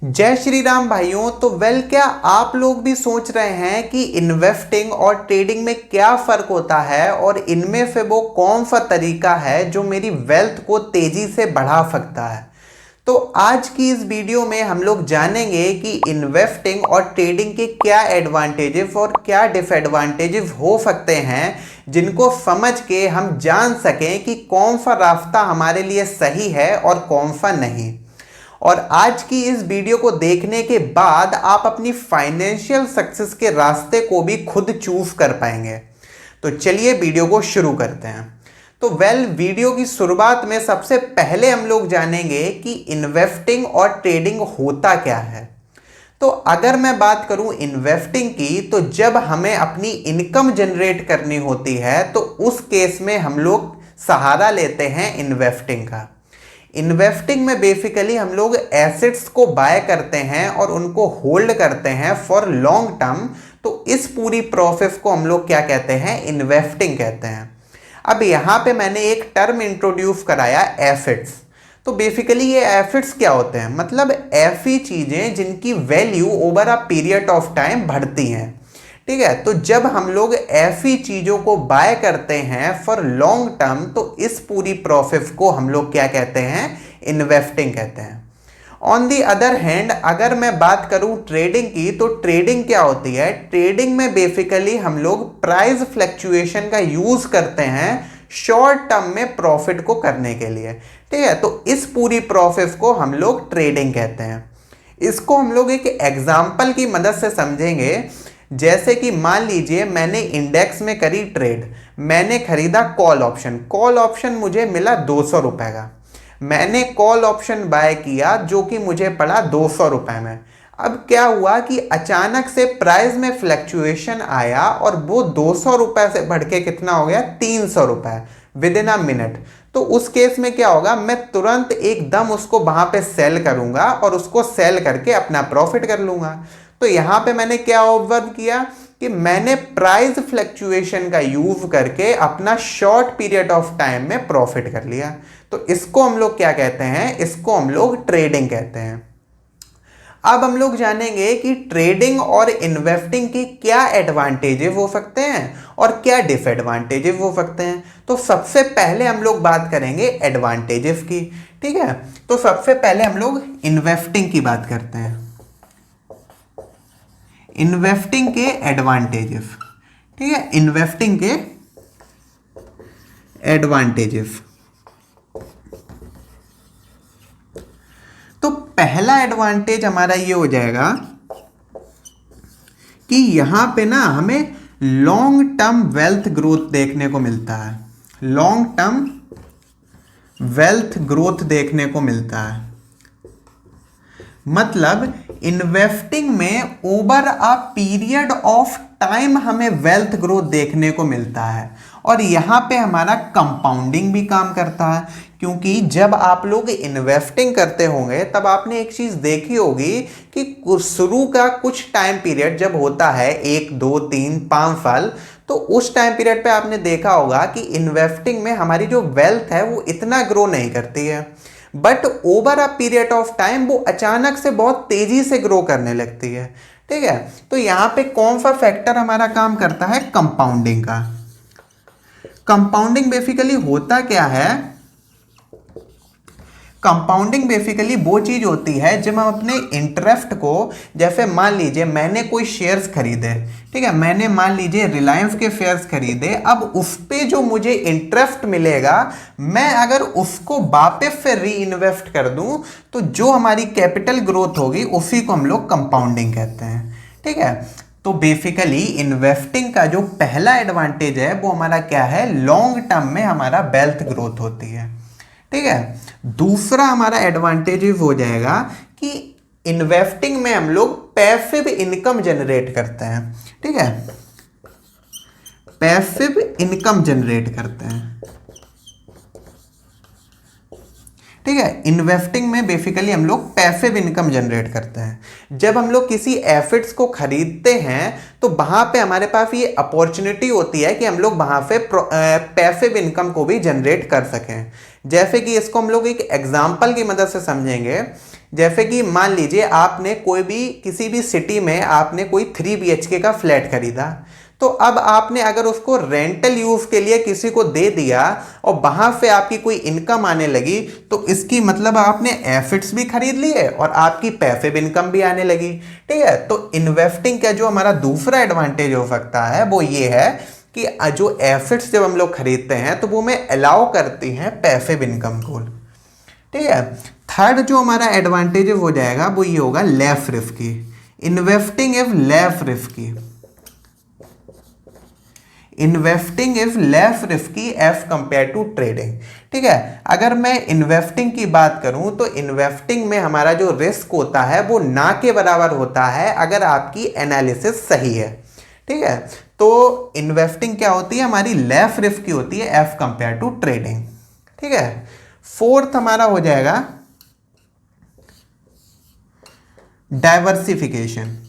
जय श्री राम भाइयों। तो क्या आप लोग भी सोच रहे हैं कि इन्वेस्टिंग और ट्रेडिंग में क्या फ़र्क होता है और इनमें से वो कौन सा तरीका है जो मेरी वेल्थ को तेज़ी से बढ़ा सकता है। तो आज की इस वीडियो में हम लोग जानेंगे कि इन्वेस्टिंग और ट्रेडिंग के क्या एडवांटेजेस और क्या डिसएडवांटेजेस हो सकते हैं, जिनको समझ के हम जान सकें कि कौन सा रास्ता हमारे लिए सही है और कौन सा नहीं। और आज की इस वीडियो को देखने के बाद आप अपनी फाइनेंशियल सक्सेस के रास्ते को भी खुद चूज कर पाएंगे। तो चलिए वीडियो को शुरू करते हैं। तो वीडियो की शुरुआत में सबसे पहले हम लोग जानेंगे कि इन्वेस्टिंग और ट्रेडिंग होता क्या है। तो अगर मैं बात करूं इन्वेस्टिंग की, तो जब हमें अपनी इनकम जनरेट करनी होती है तो उस केस में हम लोग सहारा लेते हैं इन्वेस्टिंग का। इन्वेस्टिंग में बेसिकली हम लोग एसेट्स को बाय करते हैं और उनको होल्ड करते हैं फॉर लॉन्ग टर्म। तो इस पूरी प्रोसेस को हम लोग क्या कहते हैं, इन्वेस्टिंग कहते हैं। अब यहाँ पे मैंने एक टर्म इंट्रोड्यूस कराया, एसेट्स। तो बेसिकली ये एसेट्स क्या होते हैं, मतलब ऐसी चीज़ें जिनकी value over a period of time बढ़ती हैं। ठीक है, तो जब हम लोग ऐसी चीज़ों को बाय करते हैं फॉर लॉन्ग टर्म, तो इस पूरी प्रोसेस को हम लोग क्या कहते हैं, इन्वेस्टिंग कहते हैं। ऑन दी अदर हैंड अगर मैं बात करूं ट्रेडिंग की, तो ट्रेडिंग क्या होती है, ट्रेडिंग में बेसिकली हम लोग प्राइस फ्लक्चुएशन का यूज करते हैं शॉर्ट टर्म में प्रॉफिट को करने के लिए। ठीक है, तो इस पूरी प्रोसेस को हम लोग ट्रेडिंग कहते हैं। इसको हम लोग एक एग्जाम्पल की मदद से समझेंगे। जैसे कि मान लीजिए मैंने इंडेक्स में करी ट्रेड, मैंने खरीदा कॉल ऑप्शन। कॉल ऑप्शन मुझे मिला 200 रुपए का। मैंने कॉल ऑप्शन बाय किया जो कि मुझे पड़ा 200 रुपए में। अब क्या हुआ कि अचानक से प्राइस में फ्लक्चुएशन आया और वो 200 रुपए से बढ़ के कितना हो गया, 300 रुपए विद इन अ मिनट। तो उस केस में क्या होगा, मैं तुरंत एकदम उसको वहां पे सेल करूंगा और उसको सेल करके अपना प्रॉफिट कर लूंगा। तो यहां पे मैंने क्या ऑब्जर्व किया कि मैंने प्राइस फ्लक्चुएशन का यूज करके अपना शॉर्ट पीरियड ऑफ टाइम में प्रॉफिट कर लिया। तो इसको हम लोग क्या कहते हैं, इसको हम लोग ट्रेडिंग कहते हैं। अब हम लोग जानेंगे कि ट्रेडिंग और इन्वेस्टिंग के क्या एडवांटेजेस हो सकते हैं और क्या डिसएडवांटेजेस हो सकते हैं। तो सबसे पहले हम लोग बात करेंगे एडवांटेजेस की। ठीक है, तो सबसे पहले हम लोग इन्वेस्टिंग की बात करते हैं, इन्वेस्टिंग के एडवांटेजेस। ठीक है, इन्वेस्टिंग के एडवांटेजेस। तो पहला एडवांटेज हमारा ये हो जाएगा कि यहां पे ना हमें लॉन्ग टर्म वेल्थ ग्रोथ देखने को मिलता है। लॉन्ग टर्म वेल्थ ग्रोथ देखने को मिलता है, मतलब इन्वेस्टिंग में over a period of time हमें वेल्थ ग्रोथ देखने को मिलता है। और यहाँ पे हमारा कंपाउंडिंग भी काम करता है, क्योंकि जब आप लोग इन्वेस्टिंग करते होंगे तब आपने एक चीज़ देखी होगी कि शुरू का कुछ टाइम पीरियड जब होता है 1, 2, 3, 5 साल, तो उस टाइम पीरियड पे आपने देखा होगा कि इन्वेस्टिंग में हमारी जो वेल्थ है वो इतना ग्रो नहीं करती है, but over a period of time वो अचानक से बहुत तेजी से ग्रो करने लगती है। ठीक है, तो यहां पे कौन सा फैक्टर हमारा काम करता है, कंपाउंडिंग का। कंपाउंडिंग बेसिकली होता क्या है, कंपाउंडिंग बेसिकली वो चीज होती है जब हम अपने इंटरेस्ट को, जैसे मान लीजिए मैंने कोई शेयर्स खरीदे, ठीक है, मैंने मान लीजिए रिलायंस के शेयर्स खरीदे। अब उस पे जो मुझे इंटरेस्ट मिलेगा, मैं अगर उसको वापस से री इन्वेस्ट कर दूं, तो जो हमारी कैपिटल ग्रोथ होगी उसी को हम लोग कंपाउंडिंग कहते हैं। ठीक है, तो बेसिकली इन्वेस्टिंग का जो पहला एडवांटेज है वो हमारा क्या है, लॉन्ग टर्म में हमारा वेल्थ ग्रोथ होती है। ठीक है, दूसरा हमारा एडवांटेज हो जाएगा कि इन्वेस्टिंग में हम लोग पैसिव इनकम जनरेट करते हैं। ठीक है, पैसिव इनकम जनरेट करते हैं। ठीक है, इन्वेस्टिंग में बेसिकली हम लोग पैसिव इनकम जनरेट करते हैं। जब हम लोग किसी एसेट्स को खरीदते हैं तो वहां पे हमारे पास ये अपॉर्चुनिटी होती है कि हम लोग वहां से पैसिव इनकम को भी जनरेट कर सकें। जैसे कि इसको हम लोग एक एग्जांपल की मदद से समझेंगे। जैसे कि मान लीजिए आपने कोई भी किसी भी सिटी में आपने कोई 3 BHK का फ्लैट खरीदा, तो अब आपने अगर उसको रेंटल यूज के लिए किसी को दे दिया और वहां से आपकी कोई इनकम आने लगी, तो इसकी मतलब आपने एसेट्स भी खरीद लिए और आपकी पैसिव इनकम भी आने लगी। ठीक है, तो इन्वेस्टिंग का जो हमारा दूसरा एडवांटेज हो सकता है वो ये है कि जो एसेट्स जब हम लोग खरीदते हैं तो वो हमें अलाउ करती हैं पैसिव इनकम को। ठीक है, थर्ड जो हमारा एडवांटेज हो जाएगा वो ये होगा less risky. Investing is less risky. Investing is less risky as compare to trading. ठीक है, अगर मैं इन्वेस्टिंग की बात करूं तो इन्वेस्टिंग में हमारा जो रिस्क होता है वो ना के बराबर होता है अगर आपकी एनालिसिस सही है। ठीक है, तो इन्वेस्टिंग क्या होती है, हमारी लेस रिस्क की होती है एज कंपेयर टू ट्रेडिंग। ठीक है, फोर्थ हमारा हो जाएगा डाइवर्सिफिकेशन।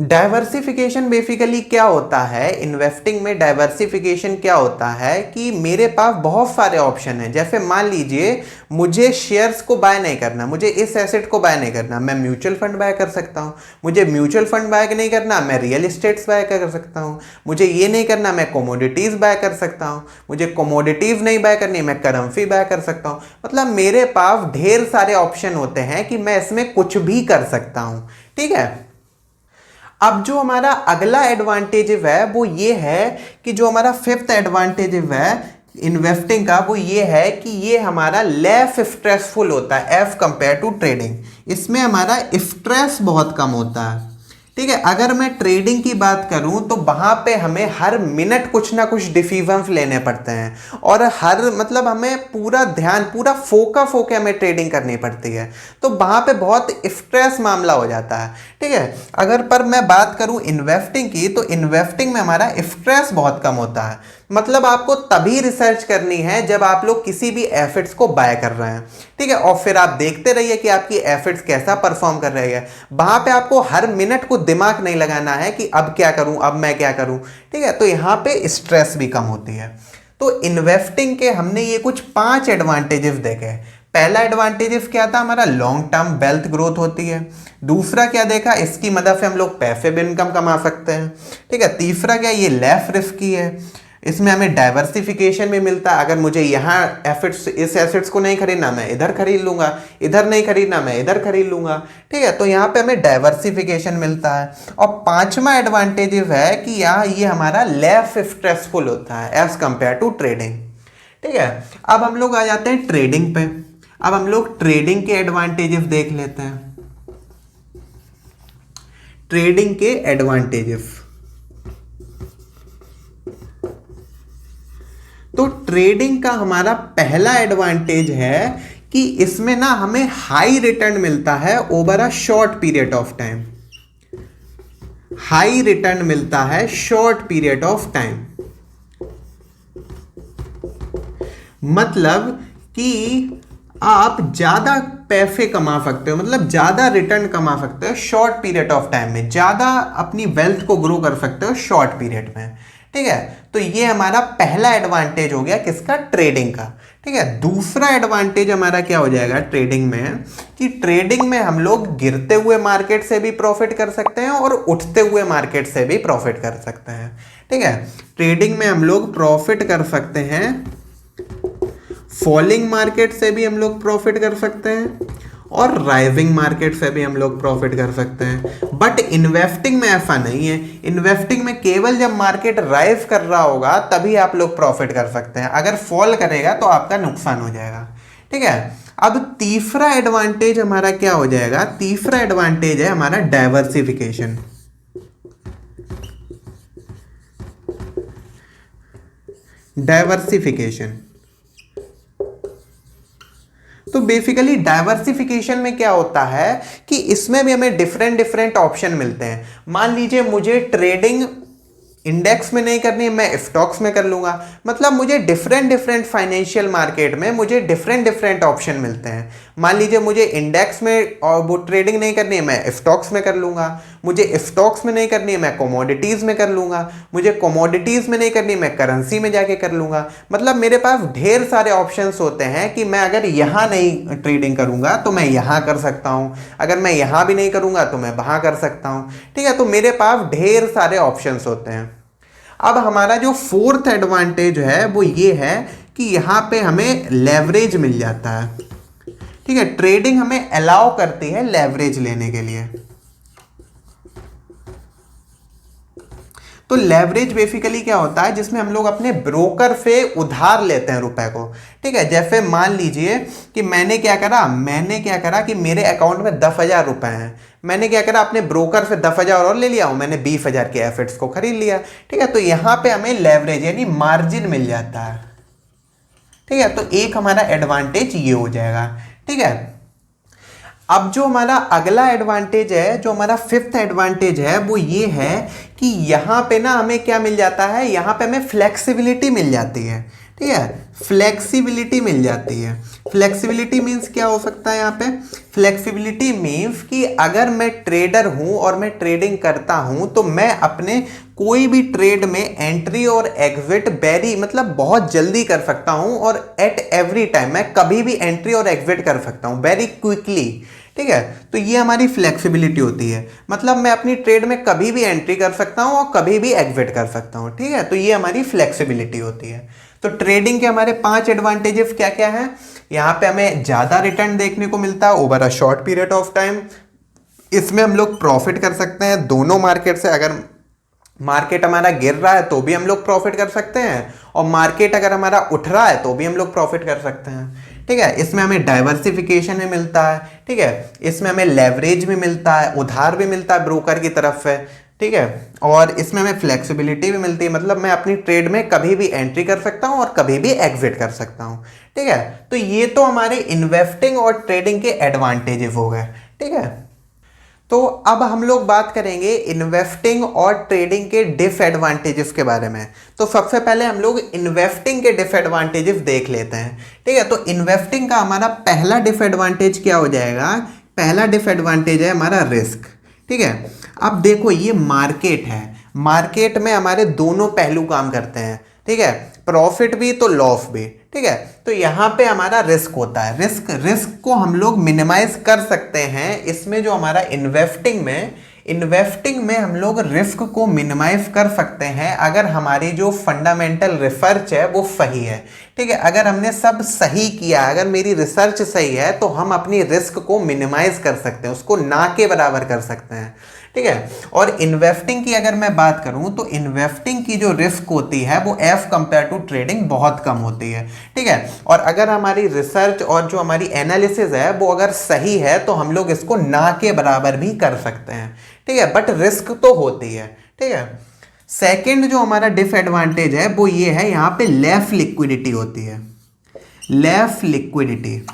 डाइवर्सिफिकेशन बेसिकली क्या होता है, इन्वेस्टिंग में डाइवर्सिफिकेशन क्या होता है कि मेरे पास बहुत सारे ऑप्शन हैं। जैसे मान लीजिए मुझे शेयर्स को बाय नहीं करना, मुझे इस एसेट को बाय नहीं करना, मैं म्यूचुअल फंड बाय कर सकता हूं। मुझे म्यूचुअल फंड बाय नहीं करना, मैं रियल एस्टेट्स बाय कर सकता हूं। मुझे ये नहीं करना, मैं कमोडिटीज बाय कर सकता हूं। मुझे कमोडिटीज नहीं बाय करनी, मैं करेंसी बाय कर सकता हूं। मतलब मेरे पास ढेर सारे ऑप्शन होते हैं कि मैं इसमें कुछ भी कर सकता हूं। ठीक है, अब जो हमारा अगला एडवांटेज है वो ये है कि जो हमारा फिफ्थ एडवांटेज है इन्वेस्टिंग का वो ये है कि ये हमारा लेस स्ट्रेसफुल होता है एज कंपेयर टू ट्रेडिंग। इसमें हमारा स्ट्रेस बहुत कम होता है। ठीक है, अगर मैं ट्रेडिंग की बात करूं तो वहां पे हमें हर मिनट कुछ ना कुछ डिसीजंस लेने पड़ते हैं और हर मतलब हमें पूरा ध्यान पूरा फोकस होकर हमें ट्रेडिंग करनी पड़ती है, तो वहां पे बहुत स्ट्रेस मामला हो जाता है। ठीक है, अगर पर मैं बात करूं इन्वेस्टिंग की तो इन्वेस्टिंग में हमारा स्ट्रेस बहुत कम होता है। मतलब आपको तभी रिसर्च करनी है जब आप लोग किसी भी एसेट्स को बाय कर रहे हैं। ठीक है, और फिर आप देखते रहिए कि आपकी एसेट्स कैसा परफॉर्म कर रही है। वहां पे आपको हर मिनट को दिमाग नहीं लगाना है कि अब क्या करूं, अब मैं क्या करूं। ठीक है, तो यहां पे स्ट्रेस भी कम होती है। तो इन्वेस्टिंग के हमने ये कुछ 5 एडवांटेजेस देखे। पहला एडवांटेजेस क्या था, हमारा लॉन्ग टर्म वेल्थ ग्रोथ होती है। दूसरा क्या देखा, इसकी मदद से हम लोग पैसिव इनकम कमा सकते हैं। ठीक है, तीसरा क्या, ये लेस रिस्की है, इसमें हमें डाइवर्सिफिकेशन भी मिलता है। अगर मुझे यहाँ एसेट्स इस एसेट्स को नहीं खरीदना, मैं इधर खरीद लूंगा, इधर नहीं खरीदना, मैं इधर खरीद लूंगा। ठीक है, तो यहाँ पे हमें डाइवर्सिफिकेशन मिलता है। और पांचवा एडवांटेज है कि यहाँ ये हमारा लेस स्ट्रेसफुल होता है एज कंपेयर टू ट्रेडिंग। ठीक है, अब हम लोग आ जाते हैं ट्रेडिंग पे। अब हम लोग ट्रेडिंग के एडवांटेजेस देख लेते हैं। ट्रेडिंग के एडवांटेजेस, तो ट्रेडिंग का हमारा पहला एडवांटेज है कि इसमें ना हमें हाई रिटर्न मिलता है over a short period of time. High return मिलता है शॉर्ट पीरियड ऑफ टाइम, मतलब कि आप ज्यादा पैसे कमा सकते हो, मतलब ज्यादा रिटर्न कमा सकते हो शॉर्ट पीरियड ऑफ टाइम में, ज्यादा अपनी वेल्थ को ग्रो कर सकते हो शॉर्ट पीरियड में। ठीक है, तो ये हमारा पहला एडवांटेज हो गया किसका, ट्रेडिंग का। ठीक है, दूसरा एडवांटेज हमारा क्या हो जाएगा ट्रेडिंग में कि ट्रेडिंग में हम लोग गिरते हुए मार्केट से भी प्रॉफिट कर सकते हैं और उठते हुए मार्केट से भी प्रॉफिट कर सकते हैं। ठीक है, ट्रेडिंग में हम लोग प्रॉफिट कर सकते हैं, फॉलिंग मार्केट से भी हम लोग प्रॉफिट कर सकते हैं और राइजिंग मार्केट से भी हम लोग प्रॉफिट कर सकते हैं। बट इन्वेस्टिंग में ऐसा नहीं है। इन्वेस्टिंग में केवल जब मार्केट राइज कर रहा होगा तभी आप लोग प्रॉफिट कर सकते हैं, अगर फॉल करेगा तो आपका नुकसान हो जाएगा। ठीक है, अब तीसरा एडवांटेज हमारा क्या हो जाएगा, तीसरा एडवांटेज है हमारा डाइवर्सिफिकेशन। डाइवर्सिफिकेशन, तो बेसिकली डाइवर्सिफिकेशन में क्या होता है कि इसमें भी हमें डिफरेंट डिफरेंट ऑप्शन मिलते हैं। मान लीजिए मुझे ट्रेडिंग इंडेक्स में नहीं करनी, मैं स्टॉक्स में कर लूंगा। मतलब मुझे डिफरेंट डिफरेंट फाइनेंशियल मार्केट में मुझे डिफरेंट डिफरेंट ऑप्शन मिलते हैं। मान लीजिए मुझे इंडेक्स में और वो ट्रेडिंग नहीं करनी है, मैं स्टॉक्स में कर लूँगा। मुझे स्टॉक्स में नहीं करनी है, मैं कमोडिटीज़ में कर लूँगा। मुझे कमोडिटीज़ में नहीं करनी, मैं करेंसी में जाके कर लूँगा। मतलब मेरे पास ढेर सारे ऑप्शंस होते हैं कि मैं अगर यहाँ नहीं ट्रेडिंग करूँगा तो मैं यहाँ कर सकता हूँ, अगर मैं यहाँ भी नहीं करूँगा तो मैं वहाँ कर सकता हूँ। ठीक है, तो मेरे पास ढेर सारे ऑप्शंस होते हैं। अब हमारा जो फोर्थ एडवांटेज है वो ये है कि यहाँ पे हमें लेवरेज मिल जाता है। ठीक है, ट्रेडिंग हमें अलाउ करती है लेवरेज लेने के लिए। तो लेवरेज बेसिकली क्या होता है, जिसमें हम लोग अपने ब्रोकर से उधार लेते हैं रुपए को। ठीक है, जैसे मान लीजिए कि मैंने क्या करा कि मेरे अकाउंट में 10,000 रुपए हैं। मैंने क्या करा, अपने ब्रोकर से 10,000 और ले लिया हूं, मैंने 20,000 के एफिट्स को खरीद लिया। ठीक है, तो यहां पे हमें लेवरेज यानी मार्जिन मिल जाता है। ठीक है, तो एक हमारा एडवांटेज ये हो जाएगा। ठीक है, अब जो हमारा अगला एडवांटेज है, जो हमारा फिफ्थ एडवांटेज है, वो ये है कि यहाँ पे ना हमें क्या मिल जाता है, यहाँ पे हमें फ्लेक्सिबिलिटी मिल जाती है। ठीक है, फ्लेक्सिबिलिटी मिल जाती है। फ्लेक्सिबिलिटी मीन्स क्या हो सकता है यहाँ पे, फ्लेक्सिबिलिटी मीन्स कि अगर मैं ट्रेडर हूँ और मैं ट्रेडिंग करता हूँ तो मैं अपने कोई भी ट्रेड में एंट्री और एग्जिट मतलब बहुत जल्दी कर सकता हूँ, और एट एवरी टाइम मैं कभी भी एंट्री और एग्जिट कर सकता हूँ वेरी क्विकली। ठीक है, तो ये हमारी फ्लेक्सिबिलिटी होती है, मतलब मैं अपनी ट्रेड में कभी भी एंट्री कर सकता हूँ और कभी भी एग्जिट कर सकता हूँ। ठीक है, तो ये हमारी फ्लेक्सिबिलिटी होती है। तो ट्रेडिंग के हमारे 5 एडवांटेजेस क्या क्या हैं, यहाँ पे हमें ज़्यादा रिटर्न देखने को मिलता है over a short period of time. इसमें हम लोग प्रॉफिट कर सकते हैं दोनों मार्केट से। अगर मार्केट हमारा गिर रहा है तो भी हम लोग प्रॉफिट कर सकते हैं, और मार्केट अगर हमारा उठ रहा है तो भी हम लोग प्रॉफिट कर सकते हैं। ठीक है, इसमें हमें डाइवर्सिफिकेशन भी मिलता है। ठीक है, इसमें हमें लेवरेज भी मिलता है, उधार भी मिलता है ब्रोकर की तरफ से। ठीक है, और इसमें हमें फ्लेक्सिबिलिटी भी मिलती है, मतलब मैं अपनी ट्रेड में कभी भी एंट्री कर सकता हूं और कभी भी एग्जिट कर सकता हूं। ठीक है, तो ये तो हमारे इन्वेस्टिंग और ट्रेडिंग के एडवांटेजेस हो गए। ठीक है, तो अब हम लोग बात करेंगे इन्वेस्टिंग और ट्रेडिंग के डिसएडवांटेजेस के बारे में। तो सबसे पहले हम लोग इन्वेस्टिंग के डिसएडवांटेजेस देख लेते हैं। ठीक है, तो इन्वेस्टिंग का हमारा पहला डिसएडवांटेज क्या हो जाएगा, पहला डिसएडवांटेज है हमारा रिस्क। ठीक है, अब देखो ये मार्केट है, मार्केट में हमारे दोनों पहलू काम करते हैं। ठीक है, प्रॉफिट भी तो लॉस भी। ठीक है, तो यहाँ पे हमारा रिस्क होता है। रिस्क को हम लोग मिनिमाइज कर सकते हैं। इसमें जो हमारा इन्वेस्टिंग में हम लोग रिस्क को मिनिमाइज कर सकते हैं अगर हमारी जो फंडामेंटल रिसर्च है वो सही है। ठीक है, अगर हमने सब सही किया, अगर मेरी रिसर्च सही है तो हम अपनी रिस्क को मिनिमाइज कर सकते हैं, उसको ना के बराबर कर सकते हैं। ठीक है, और इन्वेस्टिंग की अगर मैं बात करूं तो इन्वेस्टिंग की जो रिस्क होती है वो एज कंपेयर टू ट्रेडिंग बहुत कम होती है। ठीक है, और अगर हमारी रिसर्च और जो हमारी एनालिसिस है वो अगर सही है तो हम लोग इसको ना के बराबर भी कर सकते हैं। ठीक है, बट रिस्क तो होती है। ठीक है, सेकंड जो हमारा डिसएडवांटेज है वो ये है, यहाँ पे लेस लिक्विडिटी होती है। लेस लिक्विडिटी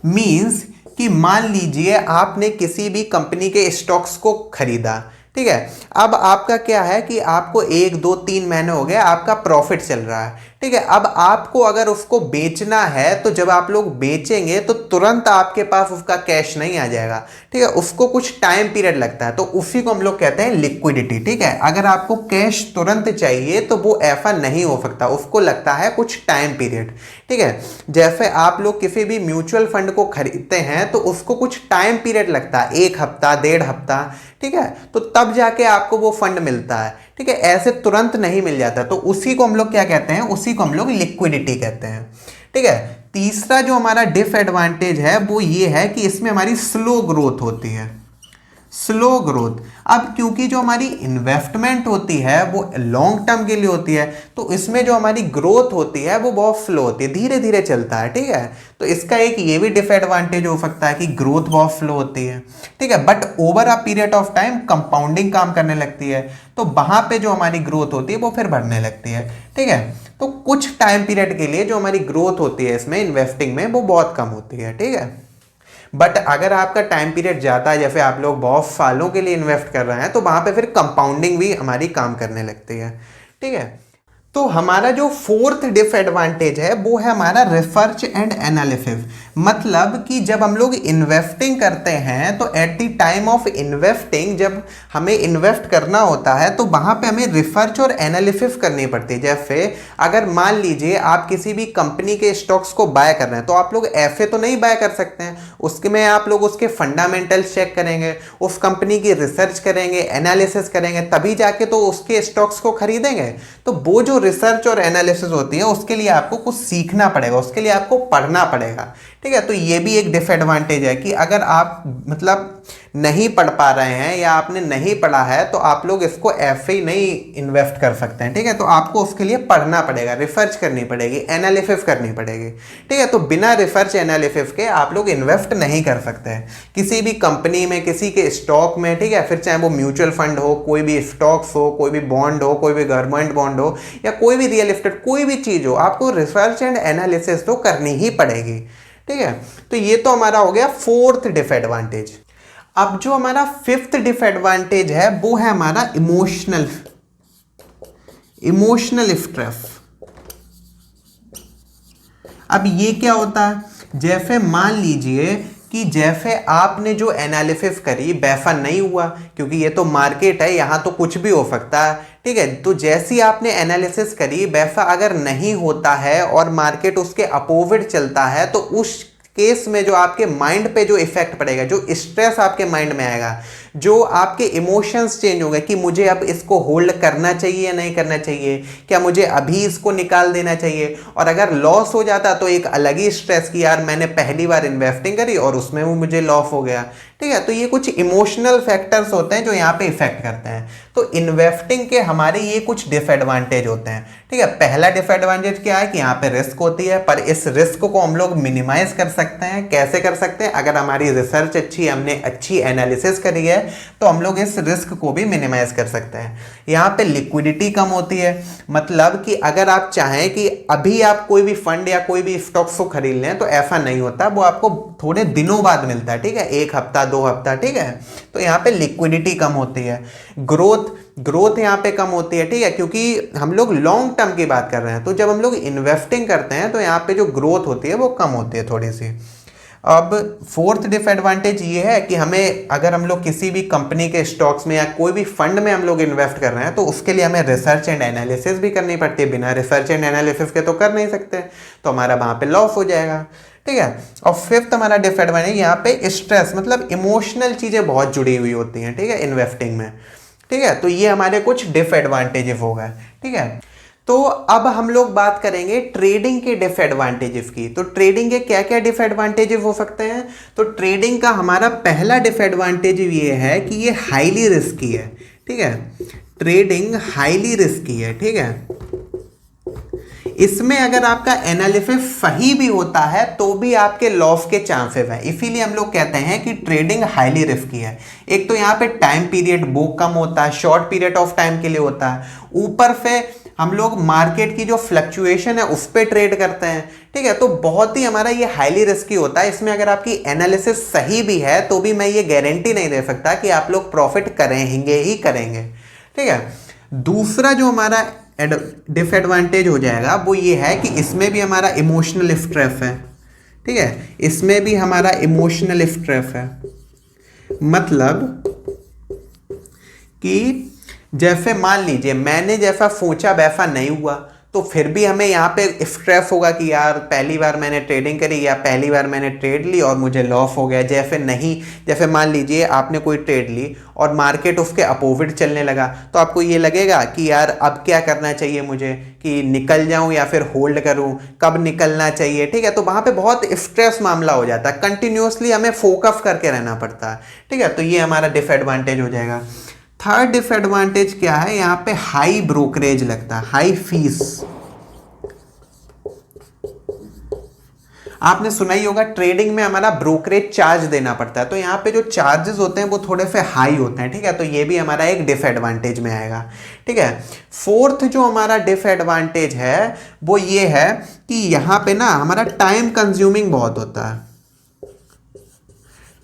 मीन्स कि मान लीजिए आपने किसी भी कंपनी के स्टॉक्स को खरीदा। ठीक है, अब आपका क्या है कि आपको 1 2 3 महीने हो गए, आपका प्रॉफिट चल रहा है। ठीक है, अब आपको अगर उसको बेचना है तो जब आप लोग बेचेंगे तो तुरंत आपके पास उसका कैश नहीं आ जाएगा। ठीक है, उसको कुछ टाइम पीरियड लगता है, तो उसी को हम लोग कहते हैं लिक्विडिटी। ठीक है, अगर आपको कैश तुरंत चाहिए तो वो ऐसा नहीं हो सकता, उसको लगता है कुछ टाइम पीरियड। ठीक है, जैसे आप लोग किसी भी म्यूचुअल फंड को खरीदते हैं तो उसको कुछ टाइम पीरियड लगता है, 1 हफ्ता 1.5 हफ्ता। ठीक है, तो तब जाके आपको वो फंड मिलता है। ठीक है, ऐसे तुरंत नहीं मिल जाता, तो उसी को हम लोग क्या कहते हैं, उसी को हम लोग लिक्विडिटी कहते हैं। ठीक है, तीसरा जो हमारा डिसएडवांटेज है वो ये है कि इसमें हमारी स्लो ग्रोथ होती है। स्लो ग्रोथ, अब क्योंकि जो हमारी इन्वेस्टमेंट होती है वो लॉन्ग टर्म के लिए होती है, तो इसमें जो हमारी ग्रोथ होती है वो बहुत स्लो होती है, धीरे धीरे चलता है। ठीक है, तो इसका एक ये भी डिसएडवांटेज हो सकता है कि ग्रोथ बहुत स्लो होती है। ठीक है, but over a period of time compounding काम करने लगती है, तो वहां पे जो हमारी ग्रोथ होती है वो फिर बढ़ने लगती है। ठीक है, तो कुछ टाइम पीरियड के लिए जो हमारी ग्रोथ होती है इसमें इन्वेस्टिंग में वो बहुत कम होती है। ठीक है, बट अगर आपका टाइम पीरियड ज़्यादा है, जैसे आप लोग बहुत सालों के लिए इन्वेस्ट कर रहे हैं, तो वहाँ पे फिर कंपाउंडिंग भी हमारी काम करने लगती है। ठीक है, तो हमारा जो फोर्थ डिसएडवांटेज है वो है हमारा रिसर्च एंड एनालिसिस। मतलब कि जब हम लोग इन्वेस्टिंग करते हैं तो at the time of investing जब हमें इन्वेस्ट करना होता है तो वहाँ पे हमें रिसर्च और एनालिसिस करनी पड़ती है। जैसे अगर मान लीजिए आप किसी भी कंपनी के स्टॉक्स को बाय कर रहे हैं तो आप लोग ऐसे तो नहीं बाय कर सकते हैं, उसके में आप लोग उसके फंडामेंटल्स चेक करेंगे, उस कंपनी की रिसर्च करेंगे, एनालिसिस करेंगे, तभी जाके तो उसके स्टॉक्स को खरीदेंगे। तो वो जो रिसर्च और एनालिसिस होती है उसके लिए आपको कुछ सीखना पड़ेगा, उसके लिए आपको पढ़ना पड़ेगा। ठीक है, तो ये भी एक डिसएडवांटेज है कि अगर आप मतलब नहीं पढ़ पा रहे हैं या आपने नहीं पढ़ा है तो आप लोग इसको ऐसे ही नहीं इन्वेस्ट कर सकते हैं। ठीक है, तो आपको उसके लिए पढ़ना पड़ेगा, रिसर्च करनी पड़ेगी, एनालिसिस करनी पड़ेगी। ठीक है, तो बिना रिसर्च एनालिसिस के आप लोग इन्वेस्ट नहीं कर सकते हैं किसी भी कंपनी में, किसी के स्टॉक में। ठीक है, फिर चाहे वो म्यूचुअल फंड हो, कोई भी स्टॉक्स हो, कोई भी बॉन्ड हो, कोई भी गवर्नमेंट बॉन्ड हो या कोई भी रियल एस्टेट, कोई भी चीज़ हो, आपको रिसर्च एंड एनालिसिस तो करनी ही पड़ेगी। ठीक है, तो ये तो हमारा हो गया फोर्थ डिसएडवांटेज। अब जो हमारा फिफ्थ डिसएडवांटेज है वो है हमारा इमोशनल स्ट्रेस। अब ये क्या होता है, जैसे मान लीजिए कि जैसे आपने जो एनालिसिस करी वैसा नहीं हुआ, क्योंकि ये तो मार्केट है, यहाँ तो कुछ भी हो सकता है। ठीक है, तो जैसी आपने एनालिसिस करी वैसा अगर नहीं होता है और मार्केट उसके अपोजिट चलता है तो उस केस में जो आपके माइंड पे जो इफेक्ट पड़ेगा, जो स्ट्रेस आपके माइंड में आएगा, जो आपके इमोशंस चेंज होंगे कि मुझे अब इसको होल्ड करना चाहिए या नहीं करना चाहिए, क्या मुझे अभी इसको निकाल देना चाहिए। और अगर लॉस हो जाता तो एक अलग ही स्ट्रेस कि यार मैंने पहली बार इन्वेस्टिंग करी और उसमें वो मुझे लॉस हो गया। ठीक है, तो ये कुछ इमोशनल फैक्टर्स होते हैं जो यहाँ पे इफेक्ट करते हैं। तो इन्वेस्टिंग के हमारे ये कुछ डिसएडवांटेज होते हैं। ठीक है, पहला डिसएडवांटेज क्या है कि यहाँ पे रिस्क होती है, पर इस रिस्क को हम लोग मिनिमाइज कर सकते हैं। कैसे कर सकते हैं, अगर हमारी रिसर्च अच्छी, हमने अच्छी एनालिसिस करी है तो हम लोग इस रिस्क को भी मिनिमाइज कर सकते हैं। यहाँ पे लिक्विडिटी कम होती है, मतलब कि अगर आप चाहें कि अभी आप कोई भी फंड या कोई भी स्टॉक्स को खरीद लें तो ऐसा नहीं होता, वो आपको थोड़े दिनों बाद मिलता है। ठीक है, 1 हफ्ता 2 हफ्ता। ठीक है, तो यहाँ पे लिक्विडिटी कम होती है, ग्रोथ यहाँ पे कम होती है। ठीक है, क्योंकि हम लोग लॉन्ग टर्म की बात कर रहे हैं, तो जब हम लोग इन्वेस्टिंग करते हैं तो यहाँ पे जो ग्रोथ होती है वो कम होती है थोड़ी सी। अब फोर्थ डिसएडवांटेज ये है कि हमें अगर हम लोग किसी भी कंपनी के स्टॉक्स में या कोई भी फंड में हम लोग इन्वेस्ट कर रहे हैं तो उसके लिए हमें रिसर्च एंड एनालिसिस भी करनी पड़ती है। बिना रिसर्च एंड एनालिसिस के तो कर नहीं सकते, तो हमारा वहाँ पे लॉस हो जाएगा। ठीक है, और फिफ्थ हमारा डिसएडवांटेज यहाँ पे स्ट्रेस, मतलब इमोशनल चीज़ें बहुत जुड़ी हुई होती हैं। ठीक है, इन्वेस्टिंग में। ठीक है, तो ये हमारे कुछ डिसएडवांटेजेस हो गए। ठीक है, तो अब हम लोग बात करेंगे ट्रेडिंग के डिसएडवांटेजेस की। तो ट्रेडिंग के क्या क्या डिसएडवांटेजेस हो सकते हैं, तो ट्रेडिंग का हमारा पहला डिसएडवांटेज ये है कि ये हाईली रिस्की है। ठीक है, ट्रेडिंग हाईली रिस्की है। ठीक है, इसमें अगर आपका एनालिसिस सही भी होता है तो भी आपके लॉस के चांसेस हैं, इसीलिए हम लोग कहते हैं कि ट्रेडिंग हाईली रिस्की है। एक तो यहाँ पे टाइम पीरियड वो कम होता है, शॉर्ट पीरियड ऑफ टाइम के लिए होता है, ऊपर से हम लोग मार्केट की जो फ्लक्चुएशन है उस पर ट्रेड करते हैं। ठीक है, तो बहुत ही हमारा ये हाईली रिस्की होता है। इसमें अगर आपकी एनालिसिस सही भी है तो भी मैं ये गारंटी नहीं दे सकता कि आप लोग प्रॉफिट करेंगे ही करेंगे। ठीक है, दूसरा जो हमारा डिसएडवांटेज हो जाएगा वो ये है कि इसमें भी हमारा इमोशनल स्ट्रेस है। ठीक है, इसमें भी हमारा इमोशनल स्ट्रेस है, मतलब कि जैसे मान लीजिए मैंने जैसा सोचा वैसा नहीं हुआ तो फिर भी हमें यहाँ पे स्ट्रेस होगा कि यार पहली बार मैंने ट्रेडिंग करी या पहली बार मैंने ट्रेड ली और मुझे लॉस हो गया। जैसे मान लीजिए आपने कोई ट्रेड ली और मार्केट उसके अपोजिट चलने लगा तो आपको ये लगेगा कि यार अब क्या करना चाहिए मुझे, कि निकल जाऊं या फिर होल्ड करूं, कब निकलना चाहिए। ठीक है, तो वहाँ पे बहुत स्ट्रेस मामला हो जाता है, कंटिन्यूसली हमें फोकस करके रहना पड़ता है। ठीक है, तो ये हमारा डिसएडवांटेज हो जाएगा। थर्ड डिसएडवांटेज क्या है, यहाँ पे हाई ब्रोकरेज लगता है, हाई फीस। आपने सुना ही होगा ट्रेडिंग में हमारा ब्रोकरेज चार्ज देना पड़ता है, तो यहाँ पे जो चार्जेस होते हैं वो थोड़े से हाई होते हैं। ठीक है, तो ये भी हमारा एक डिसएडवांटेज में आएगा। ठीक है, फोर्थ जो हमारा डिसएडवांटेज है वो ये है कि यहाँ पे ना हमारा टाइम कंज्यूमिंग बहुत होता है,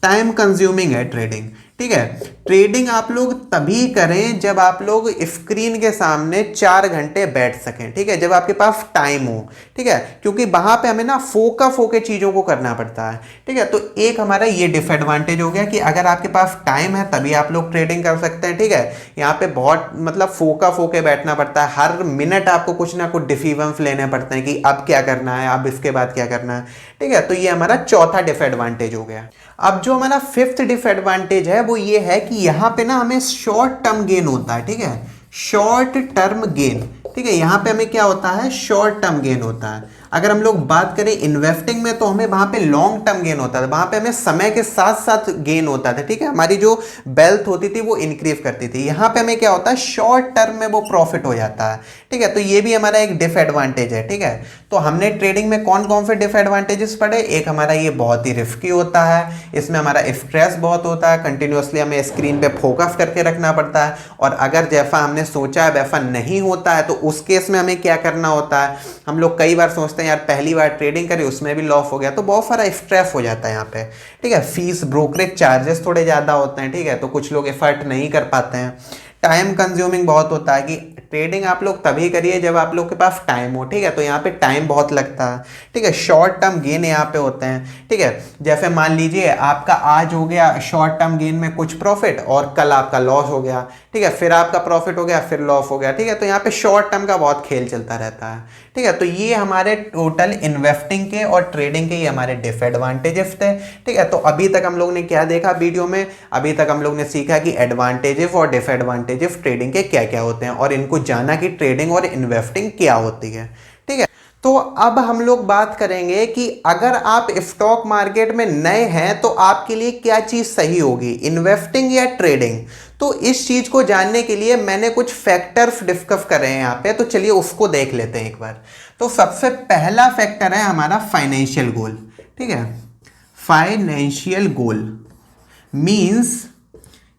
टाइम कंज्यूमिंग है ट्रेडिंग। ठीक है। ट्रेडिंग आप लोग तभी करें जब आप लोग स्क्रीन के सामने 4 घंटे बैठ सकें, ठीक है, जब आपके पास टाइम हो, ठीक है, क्योंकि वहां पे हमें ना फोके चीजों को करना पड़ता है, ठीक है। तो एक हमारा ये डिसएडवांटेज हो गया कि अगर आपके पास टाइम है तभी आप लोग ट्रेडिंग कर सकते हैं, ठीक है। यहाँ पे बहुत मतलब फोके बैठना पड़ता है, हर मिनट आपको कुछ ना कुछ डिसीजंस लेने पड़ते हैं कि अब क्या करना है, अब इसके बाद क्या करना है, ठीक है। तो ये हमारा चौथा डिसएडवांटेज हो गया। अब जो हमारा फिफ्थ डिसएडवांटेज है वो ये है कि यहाँ पे ना हमें शॉर्ट टर्म गेन होता है, ठीक है, शॉर्ट टर्म गेन, ठीक है। यहाँ पे हमें क्या होता है, शॉर्ट टर्म गेन होता है। अगर हम लोग बात करें इन्वेस्टिंग में तो हमें वहां पे लॉन्ग टर्म गेन होता था, वहां पे हमें समय के साथ साथ गेन होता था, ठीक है, हमारी जो वेल्थ होती थी वो इंक्रीज करती थी। यहाँ पे हमें क्या होता है, शॉर्ट टर्म में वो प्रॉफिट हो जाता है, ठीक है। तो ये भी हमारा एक डिसएडवांटेज है, ठीक है। तो हमने ट्रेडिंग में कौन कौन से डिसएडवांटेजेस पढ़े, एक हमारा ये बहुत ही रिस्की होता है, इसमें हमारा स्ट्रेस बहुत होता है, कंटिन्यूअसली हमें स्क्रीन पे फोकस करके रखना पड़ता है, और अगर जैसा हमने सोचा है वैसा नहीं होता है तो उस केस में हमें क्या करना होता है, हम लोग कई बार सोचते हैं यार पहली बार ट्रेडिंग करी उसमें भी लॉस हो गया, तो बहुत सारा स्ट्रेस हो जाता है यहाँ पे, ठीक है। फीस ब्रोकरेज चार्जेस थोड़े ज़्यादा होते हैं, ठीक है, तो कुछ लोग एफर्ट नहीं कर पाते हैं। टाइम कंज्यूमिंग बहुत होता है कि ट्रेडिंग आप लोग तभी करिए जब आप लोग के पास टाइम हो, ठीक है, तो यहाँ पे टाइम बहुत लगता है, ठीक है। शॉर्ट टर्म गेन यहाँ पे होते हैं, ठीक है। जैसे मान लीजिए आपका आज हो गया शॉर्ट टर्म गेन में कुछ प्रॉफिट और कल आपका लॉस हो गया, ठीक है, फिर आपका प्रॉफिट हो गया फिर लॉस हो गया, ठीक है। तो यहाँ पे शॉर्ट टर्म का बहुत खेल चलता रहता है, ठीक है। तो ये हमारे टोटल इन्वेस्टिंग के और ट्रेडिंग के ये हमारे डिसएडवांटेजेस थे, ठीक है। तो अभी तक हम लोग ने क्या देखा वीडियो में, अभी तक हम लोग ने सीखा कि एडवांटेजेस और डिसएडवांटेजेस ट्रेडिंग के क्या क्या होते हैं, और इनको जाना कि ट्रेडिंग और इन्वेस्टिंग क्या होती है, ठीक है। तो अब हम लोग बात करेंगे कि अगर आप स्टॉक मार्केट में नए हैं तो आपके लिए क्या चीज सही होगी, इन्वेस्टिंग या ट्रेडिंग। तो इस चीज को जानने के लिए मैंने कुछ फैक्टर्स डिस्कस करे हैं यहाँ पे, तो चलिए उसको देख लेते हैं एक बार। तो सबसे पहला फैक्टर है हमारा फाइनेंशियल गोल, ठीक है। फाइनेंशियल गोल मींस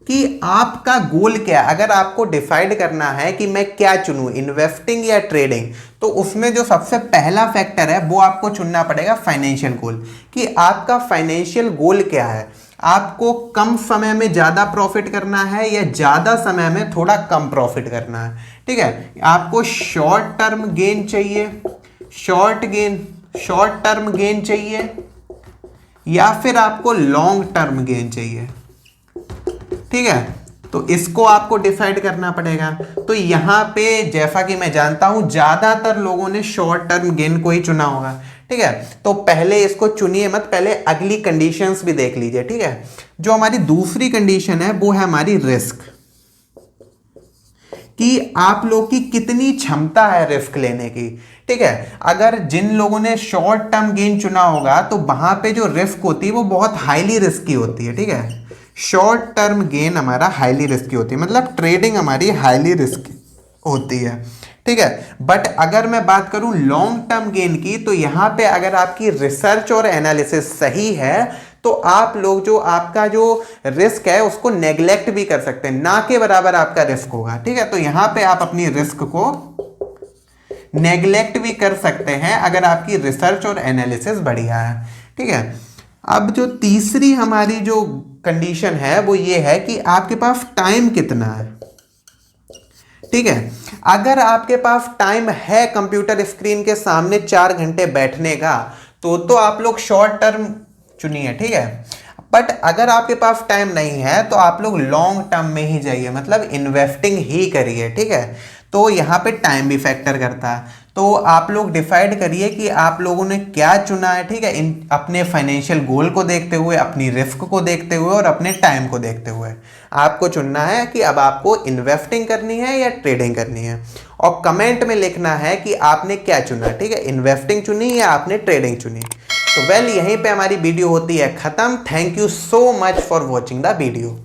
कि आपका गोल क्या है। अगर आपको डिसाइड करना है कि मैं क्या चुनूं, इन्वेस्टिंग या ट्रेडिंग, तो उसमें जो सबसे पहला फैक्टर है वो आपको चुनना पड़ेगा फाइनेंशियल गोल, कि आपका फाइनेंशियल गोल क्या है। आपको कम समय में ज़्यादा प्रॉफिट करना है या ज़्यादा समय में थोड़ा कम प्रॉफिट करना है, ठीक है। आपको शॉर्ट टर्म गेन चाहिए, शॉर्ट टर्म गेन चाहिए, या फिर आपको लॉन्ग टर्म गेन चाहिए, ठीक है। तो इसको आपको डिसाइड करना पड़ेगा। तो यहां पे जैसा कि मैं जानता हूं ज्यादातर लोगों ने शॉर्ट टर्म गेन को ही चुना होगा, ठीक है। तो पहले इसको चुनिए मत, पहले अगली कंडीशंस भी देख लीजिए, ठीक है। जो हमारी दूसरी कंडीशन है वो है हमारी रिस्क, कि आप लोग की कितनी क्षमता है रिस्क लेने की, ठीक है। अगर जिन लोगों ने शॉर्ट टर्म गेन चुना होगा तो वहां पे जो रिस्क होती है वो बहुत हाईली रिस्की होती है, ठीक है। शॉर्ट टर्म गेन हमारा हाईली रिस्की होती है, मतलब ट्रेडिंग हमारी हाईली रिस्की होती है, ठीक है। बट अगर मैं बात करूं लॉन्ग टर्म गेन की, तो यहां पे अगर आपकी रिसर्च और एनालिसिस सही है तो आप लोग जो आपका जो रिस्क है उसको नेग्लेक्ट भी कर सकते हैं, ना के बराबर आपका रिस्क होगा, ठीक है। तो यहां पे आप अपनी रिस्क को नेग्लेक्ट भी कर सकते हैं अगर आपकी रिसर्च और एनालिसिस बढ़िया है, ठीक है। अब जो तीसरी हमारी जो कंडीशन है वो ये है कि आपके पास टाइम कितना है, ठीक है। अगर आपके पास टाइम है कंप्यूटर स्क्रीन के सामने 4 घंटे बैठने का तो आप लोग शॉर्ट टर्म चुनिए, ठीक है। बट अगर आपके पास टाइम नहीं है तो आप लोग लॉन्ग टर्म में ही जाइए, मतलब इन्वेस्टिंग ही करिए, ठीक है। तो यहाँ पे टाइम भी फैक्टर करता है। तो आप लोग डिसाइड करिए कि आप लोगों ने क्या चुना है, ठीक है, इन अपने फाइनेंशियल गोल को देखते हुए, अपनी रिस्क को देखते हुए और अपने टाइम को देखते हुए आपको चुनना है कि अब आपको इन्वेस्टिंग करनी है या ट्रेडिंग करनी है। और कमेंट में लिखना है कि आपने क्या चुना, ठीक है, इन्वेस्टिंग चुनी या आपने ट्रेडिंग चुनी। तो वेल यहीं पे हमारी वीडियो होती है खत्म। Thank you so much for watching the video.